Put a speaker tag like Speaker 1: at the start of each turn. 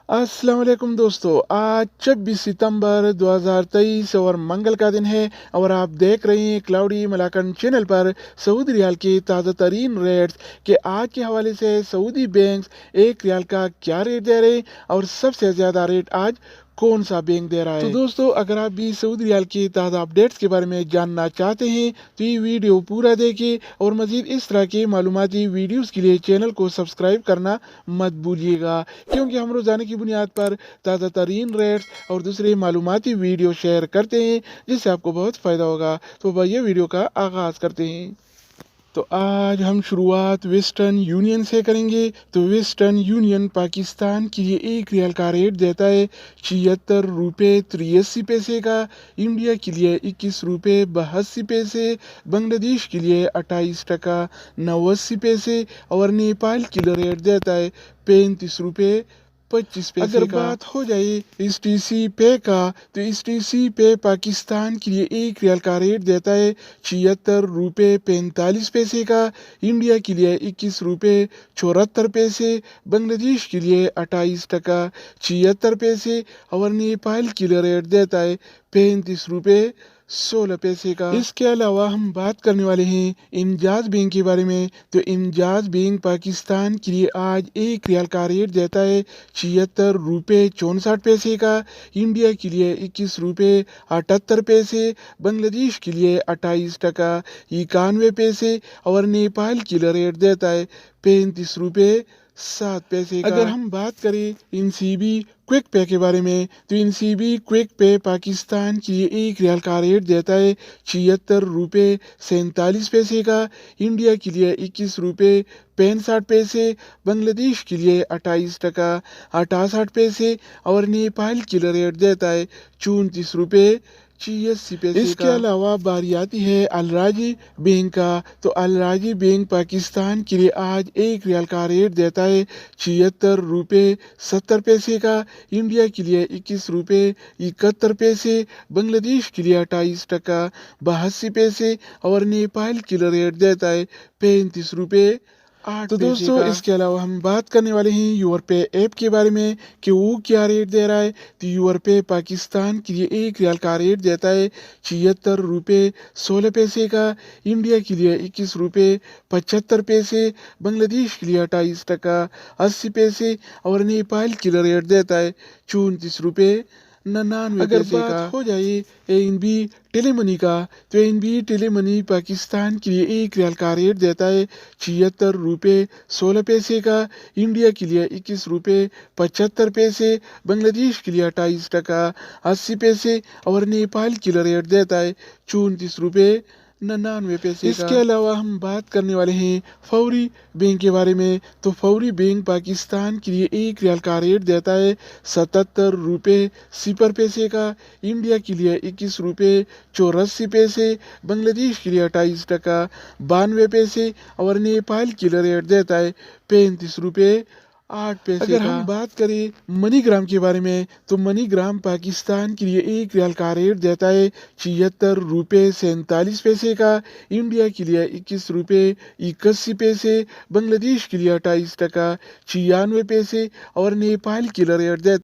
Speaker 1: अस्सलाम वालेकुम दोस्तों। आज 26 सितंबर 2023 और मंगल का दिन है और आप देख रहे हैं क्लाउडी मलाकन चैनल पर सऊदी रियाल के ताज़ा तरीन रेट्स के आज के हवाले से सऊदी बैंक्स एक रियाल का क्या रेट दे रहे हैं और सबसे ज़्यादा रेट आज कौन सा बैंक दे रहा है। तो दोस्तों, अगर आप भी सऊदी रियाल की ताज़ा अपडेट्स के बारे में जानना चाहते हैं तो ये वीडियो पूरा देखें और मज़ीद इस तरह के मालूमाती वीडियोस के लिए चैनल को सब्सक्राइब करना मत भूलिएगा, क्योंकि हम रोज़ाना की बुनियाद पर ताज़ा तरीन रेट्स और दूसरे मालूमाती वीडियो शेयर करते हैं जिससे आपको बहुत फ़ायदा होगा। तो भाई, ये वीडियो का आगाज़ करते हैं। तो आज हम शुरुआत वेस्टर्न यूनियन से करेंगे। तो वेस्टर्न यूनियन पाकिस्तान के लिए एक रियाल का रेट देता है 76 रुपये 83 पैसे का, इंडिया के लिए 21 रुपये 82 पैसे, बांग्लादेश के लिए 28 टका 89 पैसे और नेपाल के लिए रेट देता है 35 रुपये 25 पैसे अगर का बात हो जाए इस टी सी पे का, तो इस टी सी पे पाकिस्तान के लिए एक रियाल का रेट देता है 76 रुपये 45 पैसे का, इंडिया के लिए 21 रुपये 74 पैसे, बांग्लादेश के लिए 28 टका 76 पैसे और नेपाल के लिए रेट देता है 35 रुपये 16 पैसे का। इसके अलावा हम बात करने वाले हैं इमजाज बैंक के बारे में। तो इमजाज बैंक पाकिस्तान के लिए आज एक रियाल का रेट देता है 76 रुपये 64 पैसे का, इंडिया के लिए 21 रुपये 78 पैसे, बांग्लादेश के लिए 28 टका 91 पैसे और नेपाल के लिए रेट देता है 35 रुपये 7 पैसे का। अगर हम बात करें इनसीबी क्विक पे के बारे में, तो इनसीबी क्विक पे पाकिस्तान के लिए एक रियाल का रेट देता है 76 रुपये 47 पैसे का, इंडिया के लिए 21 रुपये 65 पैसे, बांग्लादेश के लिए 28 टका 68 पैसे और नेपाल के लिए रेट देता है 34 रुपये 86 पैसे इसके का। अलावा बारी आती है अलराजी बैंक का। तो अलराजी बैंक पाकिस्तान के लिए आज एक रियाल का रेट देता है 76 रुपये 70 पैसे का, इंडिया के लिए 21 रुपये 71 पैसे, बांग्लादेश के लिए 28 टका 82 पैसे और नेपाल के लिए रेट देता है 35 रुपये 8 तो दोस्तों, इसके अलावा हम बात करने वाले हैं यूर पे ऐप के बारे में कि वो क्या रेट दे रहा है। तो यूर पे पाकिस्तान के लिए एक रियाल का रेट देता है 76 रुपये 16 पैसे का, इंडिया के लिए 21 रुपये 75 पैसे, बांग्लादेश के लिए 28 टका 80 पैसे और नेपाल के लिए रेट देता है 34 रुपये 99 अगर पैसे बात का हो जाए एनबी टेलीमनी का, तो एनबी टेलीमनी पाकिस्तान के लिए एक रियाल का रेट देता है 76 रुपये 16 पैसे का, इंडिया के लिए 21 रुपये 75 पैसे, बांग्लादेश के लिए 28 टका 80 पैसे और नेपाल के लिए रेट देता है 34 रुपये 99 पैसे इसके का। अलावा हम बात करने वाले हैं फौरी बैंक के बारे में। तो फौरी बैंक पाकिस्तान के लिए एक रियाल का रेट देता है 77 रुपये 0 पैसे का, इंडिया के लिए 21 रुपये 84 पैसे, बांग्लादेश के लिए 28 टका 92 पैसे और नेपाल के लिए रेट देता है 35 रुपये 8 पैसे अगर हम बात करें मनीग्राम के बारे में, तो मनीग्राम पाकिस्तान के लिए एक रियाल का रेट देता है 76 रुपये 47 पैसे का, इंडिया के लिए 21 रुपये 81 पैसे, बांग्लादेश के लिए 28 टका 96 पैसे और नेपाल के लिए रेट देता